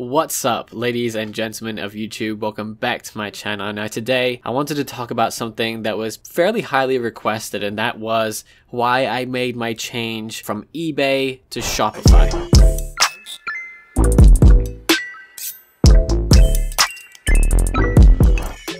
What's up, ladies and gentlemen of YouTube? Welcome back to my channel. Now today I wanted to talk about something that was fairly highly requested, and that was why I made my change from eBay to Shopify.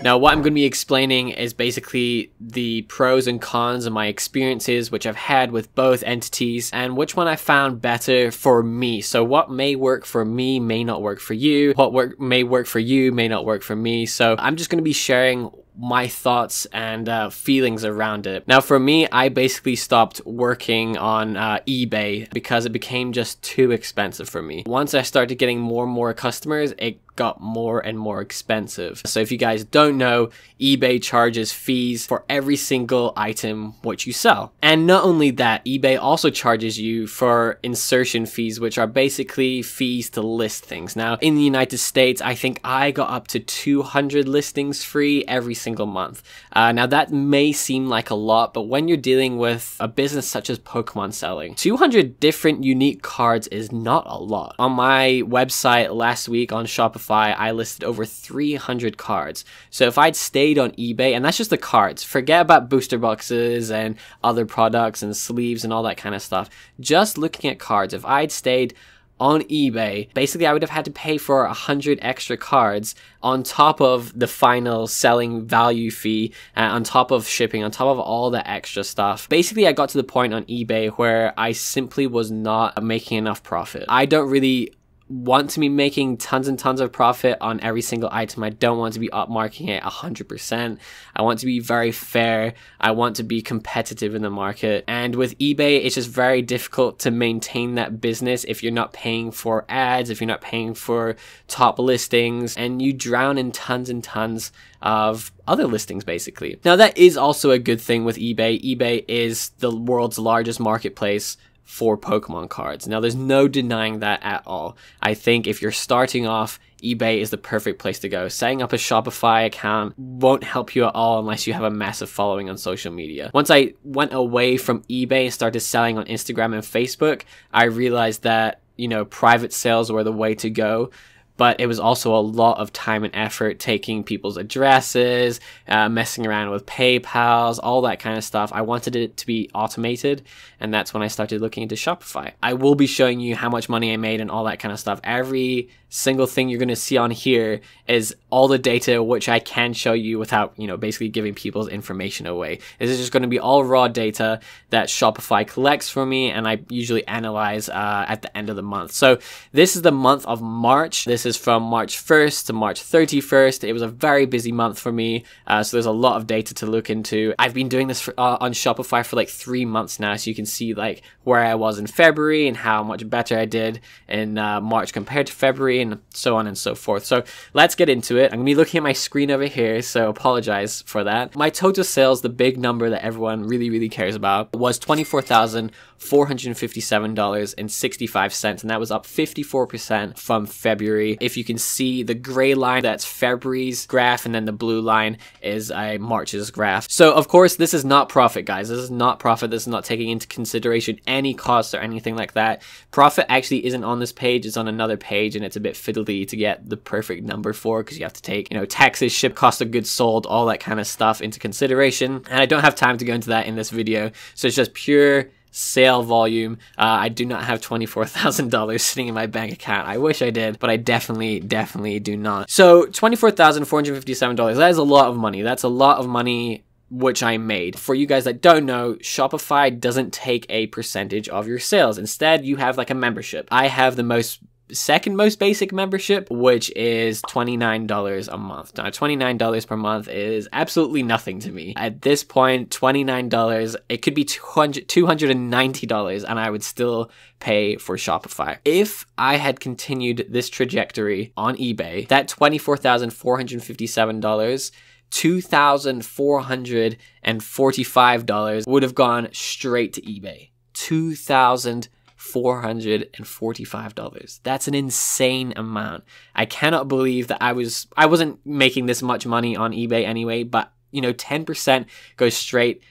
Now what I'm going to be explaining is basically the pros and cons of my experiences which I've had with both entities and which one I found better for me. So what may work for me may not work for you. What may work for you may not work for me. So I'm just going to be sharing my thoughts and feelings around it. Now for me, I basically stopped working on eBay because it became just too expensive for me. Once I started getting more and more customers, it got more and more expensive. So if you guys don't know, eBay charges fees for every single item which you sell. And not only that, eBay also charges you for insertion fees, which are basically fees to list things. Now in the United States, I think I got up to 200 listings free every single month. Now that may seem like a lot, but when you're dealing with a business such as Pokemon selling, 200 different unique cards is not a lot. On my website last week on Shopify, I listed over 300 cards. So if I'd stayed on eBay, and that's just the cards, forget about booster boxes and other products and sleeves and all that kind of stuff, just looking at cards, if I'd stayed on eBay, basically I would have had to pay for 100 extra cards on top of the final selling value fee, on top of shipping, on top of all the extra stuff. Basically I got to the point on eBay where I simply was not making enough profit. I don't really want to be making tons and tons of profit on every single item. I don't want to be upmarking it 100%. I want to be very fair. I want to be competitive in the market. And with eBay, it's just very difficult to maintain that business if you're not paying for ads, if you're not paying for top listings, and you drown in tons and tons of other listings basically. Now that is also a good thing with eBay. eBay is the world's largest marketplace for Pokemon cards. Now there's no denying that at all. I think if you're starting off, eBay is the perfect place to go. Setting up a Shopify account won't help you at all unless you have a massive following on social media. Once I went away from eBay and started selling on Instagram and Facebook, I realized that, you know, private sales were the way to go. But it was also a lot of time and effort taking people's addresses, messing around with PayPals, all that kind of stuff. I wanted it to be automated, and that's when I started looking into Shopify. I will be showing you how much money I made and all that kind of stuff. Every single thing you're going to see on here is all the data which I can show you without, you know, basically giving people's information away. This is just going to be all raw data that Shopify collects for me, and I usually analyze at the end of the month. So this is the month of March. This is from March 1st to March 31st. It was a very busy month for me, so there's a lot of data to look into. I've been doing this on Shopify for like 3 months now, so you can see like where I was in February and how much better I did in March compared to February, and so on and so forth. So let's get into it. I'm gonna be looking at my screen over here, so apologize for that. My total sales, the big number that everyone really cares about, was $24,457.65, and that was up 54% from February. If you can see the gray line, that's February's graph, and then the blue line is March's graph. So of course this is not profit, guys. This is not profit. This is not taking into consideration any costs or anything like that. Profit actually isn't on this page. It's on another page, and it's a bit fiddly to get the perfect number for, because you have to take, you know, taxes, ship, cost of goods sold, all that kind of stuff into consideration, and I don't have time to go into that in this video. So it's just pure sale volume. I do not have $24,000 sitting in my bank account. I wish I did, but I definitely do not. So $24,457, that is a lot of money. That's a lot of money which I made. For you guys that don't know, Shopify doesn't take a percentage of your sales. Instead, you have like a membership. I have the second most basic membership, which is $29 a month. Now $29 per month is absolutely nothing to me. At this point, $29, it could be $290, and I would still pay for Shopify. If I had continued this trajectory on eBay, that $24,457, $2,445 would have gone straight to eBay. $2,445. That's an insane amount. I cannot believe that I wasn't making this much money on eBay anyway, but you know, 10% goes straight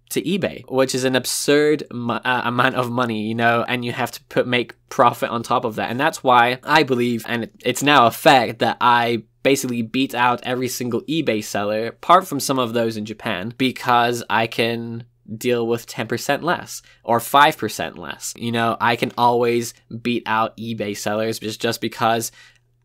to eBay, which is an absurd amount of money, you know, and you have to make profit on top of that. And that's why I believe, and it's now a fact, that I basically beat out every single eBay seller, apart from some of those in Japan, because I can deal with 10% less or 5% less. You know, I can always beat out eBay sellers just because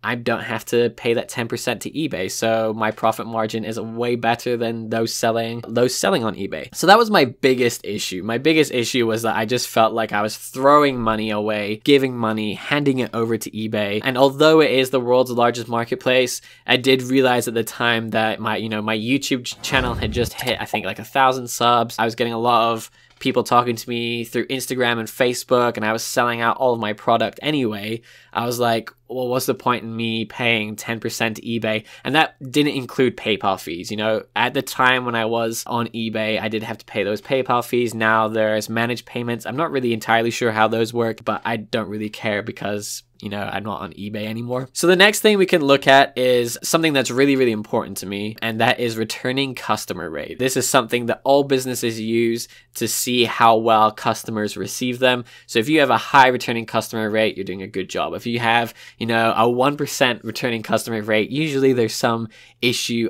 I don't have to pay that 10% to eBay. So my profit margin is way better than those selling on eBay. So that was my biggest issue. My biggest issue was that I just felt like I was throwing money away, giving money, handing it over to eBay. And although it is the world's largest marketplace, I did realize at the time that my YouTube channel had just hit, I think, like 1,000 subs. I was getting a lot of people talking to me through Instagram and Facebook, and I was selling out all of my product anyway. I was like, well, what's the point in me paying 10% to eBay? And that didn't include PayPal fees. You know, at the time when I was on eBay, I did have to pay those PayPal fees. Now there's managed payments. I'm not really entirely sure how those work, but I don't really care because, you know, I'm not on eBay anymore. So the next thing we can look at is something that's really, really important to me, and that is returning customer rate. This is something that all businesses use to see how well customers receive them. So if you have a high returning customer rate, you're doing a good job. If you have, you know, a 1% returning customer rate, usually there's some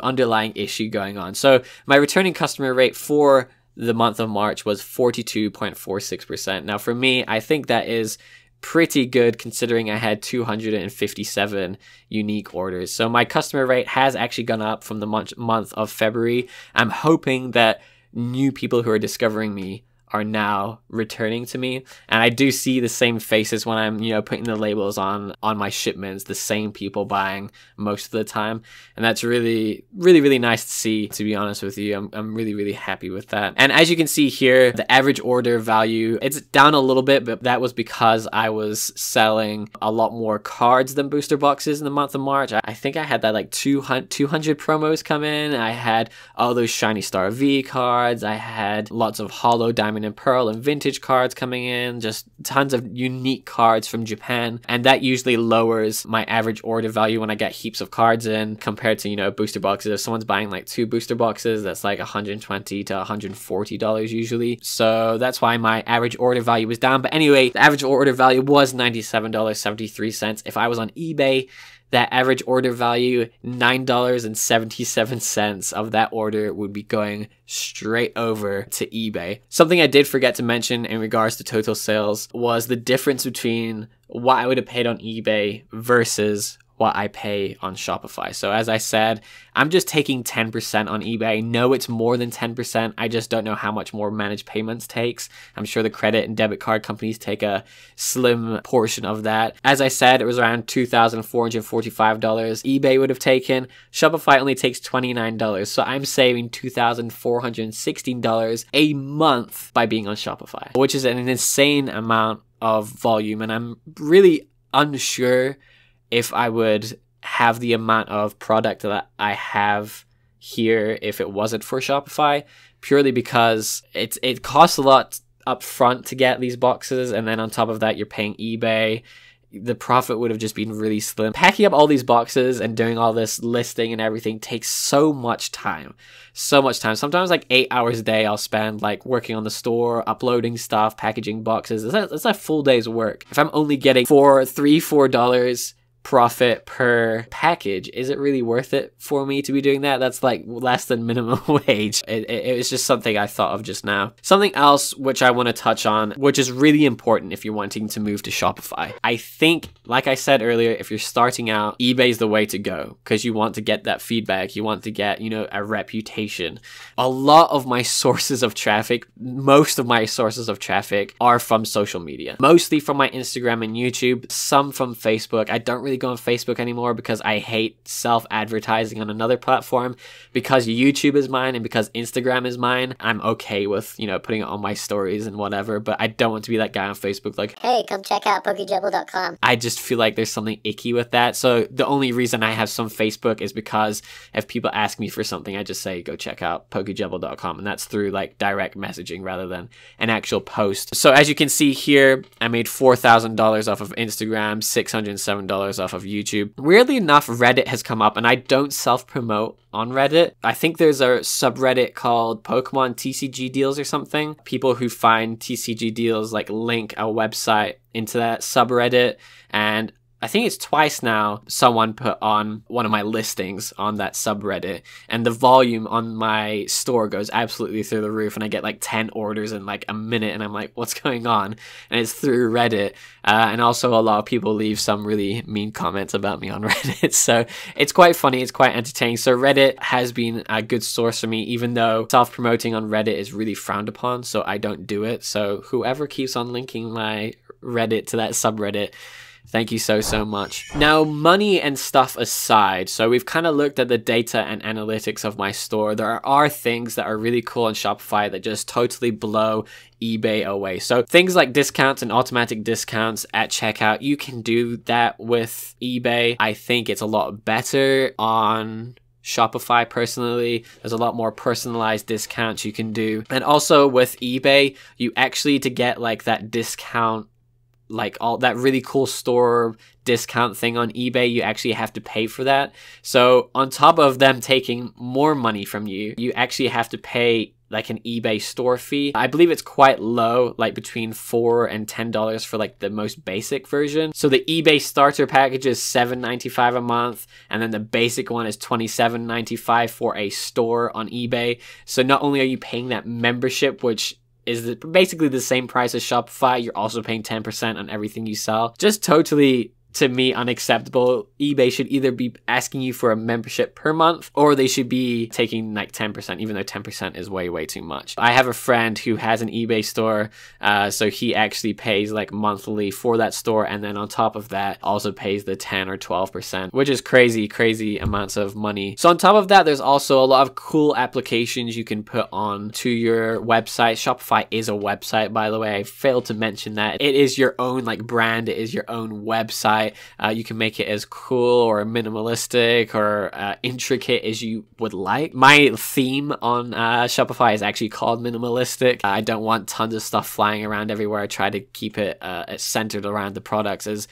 underlying issue going on. So my returning customer rate for the month of March was 42.46%. Now for me, I think that is pretty good considering I had 257 unique orders. So my customer rate has actually gone up from the month of February. I'm hoping that new people who are discovering me are now returning to me, and I do see the same faces when I'm, you know, putting the labels on my shipments, the same people buying most of the time, and that's really, really, really nice to see, to be honest with you. I'm really, really happy with that. And as you can see here, the average order value, it's down a little bit, but that was because I was selling a lot more cards than booster boxes in the month of March. I think I had that like 200 promos come in. I had all those Shiny Star V cards. I had lots of Holo, Diamond and Pearl and vintage cards coming in, just tons of unique cards from Japan, and that usually lowers my average order value when I get heaps of cards in compared to, you know, booster boxes. If someone's buying like 2 booster boxes, that's like $120 to $140 usually. So that's why my average order value was down. But anyway, the average order value was $97.73. If I was on eBay, that average order value, $9.77 of that order would be going straight over to eBay. Something I did forget to mention in regards to total sales was the difference between what I would have paid on eBay versus what I pay on Shopify. So as I said, I'm just taking 10% on eBay. I know it's more than 10%. I just don't know how much more managed payments takes. I'm sure the credit and debit card companies take a slim portion of that. As I said, it was around $2,445 eBay would have taken. Shopify only takes $29. So I'm saving $2,416 a month by being on Shopify, which is an insane amount of volume. And I'm really unsure if I would have the amount of product that I have here if it wasn't for Shopify, purely because it costs a lot up front to get these boxes, and then on top of that you're paying eBay. The profit would have just been really slim. Packing up all these boxes and doing all this listing and everything takes so much time. So much time. Sometimes like 8 hours a day I'll spend like working on the store, uploading stuff, packaging boxes. It's a full day's work. If I'm only getting $4 profit per package, is it really worth it for me to be doing that? That's like less than minimum wage. It was just something I thought of just now. Something else which I want to touch on, which is really important if you're wanting to move to Shopify. I think, like I said earlier, if you're starting out, eBay is the way to go because you want to get that feedback. You want to get, you know, a reputation. A lot of my sources of traffic, most of my sources of traffic are from social media. Mostly from my Instagram and YouTube, some from Facebook. I don't really go on Facebook anymore because I hate self-advertising on another platform. Because YouTube is mine and because Instagram is mine, I'm okay with, you know, putting it on my stories and whatever, but I don't want to be that guy on Facebook like, hey, come check out PokeJebel.com. I just feel like there's something icky with that. So the only reason I have some Facebook is because if people ask me for something, I just say, go check out PokeJebel.com, and that's through like direct messaging rather than an actual post. So as you can see here, I made $4,000 off of Instagram, $607 off of YouTube. Weirdly enough, Reddit has come up, and I don't self-promote on Reddit. I think there's a subreddit called Pokemon TCG Deals or something. People who find TCG deals like link a website into that subreddit, and I think it's twice now someone put on one of my listings on that subreddit, and the volume on my store goes absolutely through the roof, and I get like 10 orders in like a minute, and I'm like, what's going on? And it's through Reddit. And also a lot of people leave some really mean comments about me on Reddit. So it's quite funny. It's quite entertaining. So Reddit has been a good source for me, even though self-promoting on Reddit is really frowned upon. So I don't do it. So whoever keeps on linking my Reddit to that subreddit, thank you so much. Now, money and stuff aside, so we've kind of looked at the data and analytics of my store. There are things that are really cool on Shopify that just totally blow eBay away. So things like discounts and automatic discounts at checkout, you can do that with eBay. I think it's a lot better on Shopify personally. There's a lot more personalized discounts you can do. And also with eBay, you actually, to get like that discount, like all that really cool store discount thing on eBay, you actually have to pay for that. So on top of them taking more money from you, you actually have to pay like an eBay store fee. I believe it's quite low, like between $4 and $10 for like the most basic version. So the eBay starter package is $7.95 a month, and then the basic one is $27.95 for a store on eBay. So not only are you paying that membership, which is basically the same price as Shopify, you're also paying 10% on everything you sell. Just totally, to me, unacceptable. eBay should either be asking you for a membership per month, or they should be taking like 10%, even though 10% is way too much. I have a friend who has an eBay store, so he actually pays like monthly for that store, and then on top of that also pays the 10 or 12%, which is crazy amounts of money. So on top of that, there's also a lot of cool applications you can put on to your website. Shopify is a website, by the way. I failed to mention that. It is your own like brand. It is your own website. You can make it as cool or minimalistic or intricate as you would like. My theme on Shopify is actually called minimalistic. I don't want tons of stuff flying around everywhere. I try to keep it centered around the products as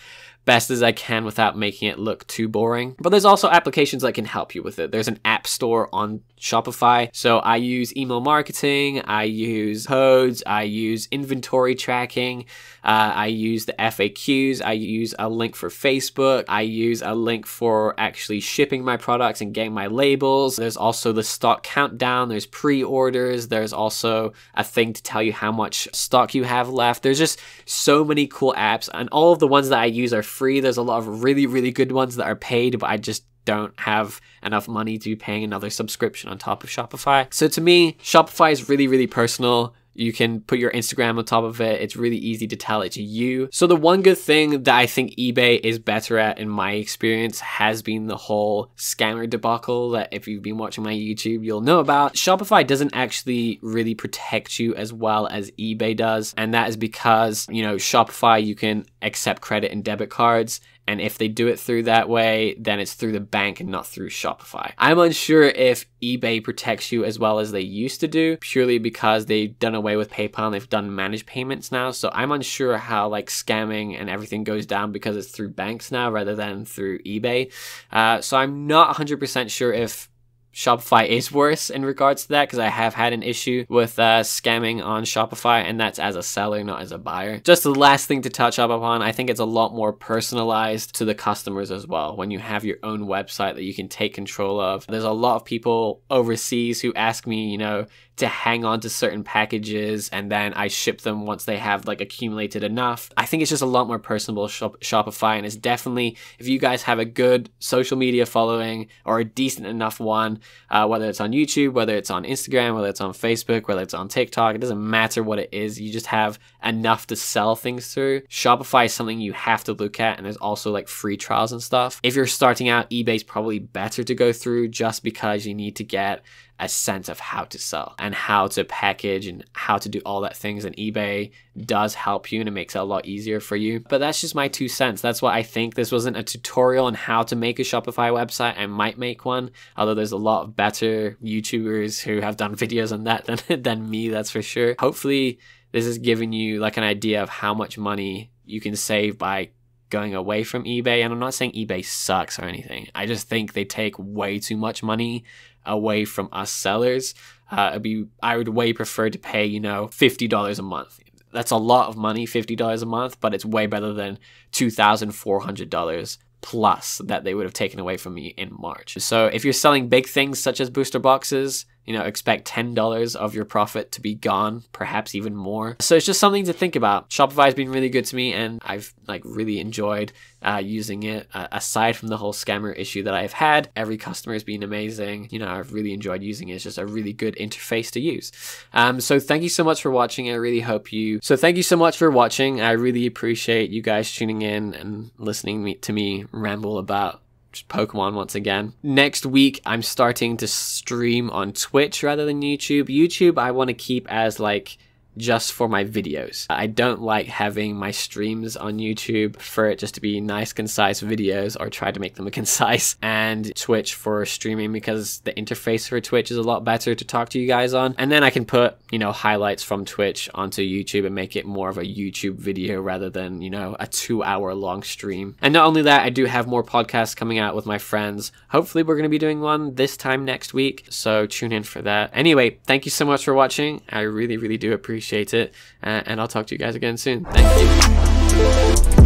best as I can without making it look too boring. But there's also applications that can help you with it. There's an app store on Shopify. So I use email marketing, I use codes, I use inventory tracking, I use the FAQs, I use a link for Facebook, I use a link for actually shipping my products and getting my labels. There's also the stock countdown, there's pre-orders, there's also a thing to tell you how much stock you have left. There's just so many cool apps, and all of the ones that I use are free. There's a lot of really good ones that are paid, but I just don't have enough money to be paying another subscription on top of Shopify. So to me, Shopify is really personal. You can put your Instagram on top of it. It's really easy to tell it's you. So the one good thing that I think eBay is better at, in my experience, has been the whole scammer debacle that if you've been watching my YouTube, you'll know about. Shopify doesn't actually really protect you as well as eBay does. And that is because, you know, Shopify, you can accept credit and debit cards. And if they do it through that way, then it's through the bank and not through Shopify. I'm unsure if eBay protects you as well as they used to do, purely because they've done away with PayPal and they've done managed payments now. So I'm unsure how like scamming and everything goes down because it's through banks now rather than through eBay. So I'm not 100% sure if Shopify is worse in regards to that, because I have had an issue with scamming on Shopify, and that's as a seller, not as a buyer. Just the last thing to touch up upon, I think it's a lot more personalized to the customers as well when you have your own website that you can take control of. There's a lot of people overseas who ask me, you know, to hang on to certain packages, and then I ship them once they have like accumulated enough. I think it's just a lot more personable Shopify, and it's definitely, if you guys have a good social media following or a decent enough one, whether it's on YouTube, whether it's on Instagram, whether it's on Facebook, whether it's on TikTok, it doesn't matter what it is, you just have enough to sell things through. Shopify is something you have to look at, and there's also like free trials and stuff. If you're starting out, eBay's probably better to go through just because you need to get a sense of how to sell and how to package and how to do all that things, and eBay does help you and it makes it a lot easier for you. But that's just my 2 cents. That's why I think this wasn't a tutorial on how to make a Shopify website. I might make one, although there's a lot of better YouTubers who have done videos on that than me, that's for sure. Hopefully this is giving you like an idea of how much money you can save by going away from eBay. And I'm not saying eBay sucks or anything. I just think they take way too much money away from us sellers. I would way prefer to pay, you know, $50 a month. That's a lot of money, $50 a month, but it's way better than $2,400 plus that they would have taken away from me in March. So if you're selling big things such as booster boxes, you know, expect $10 of your profit to be gone, perhaps even more. So it's just something to think about. Shopify has been really good to me, and I've like really enjoyed using it. Aside from the whole scammer issue that I've had, every customer has been amazing. You know, I've really enjoyed using it. It's just a really good interface to use. So thank you so much for watching. I really hope you. So thank you so much for watching. I really appreciate you guys tuning in and listening to me ramble about just Pokemon once again. Next week, I'm starting to stream on Twitch rather than YouTube. YouTube, I want to keep as like just for my videos. I don't like having my streams on YouTube. For it just to be nice, concise videos, or try to make them concise, and Twitch for streaming because the interface for Twitch is a lot better to talk to you guys on. And then I can put, you know, highlights from Twitch onto YouTube and make it more of a YouTube video rather than, you know, a 2-hour long stream. And not only that, I do have more podcasts coming out with my friends. Hopefully we're going to be doing one this time next week, so tune in for that. Anyway, thank you so much for watching. I really, really do appreciate it, and I'll talk to you guys again soon. Thank you.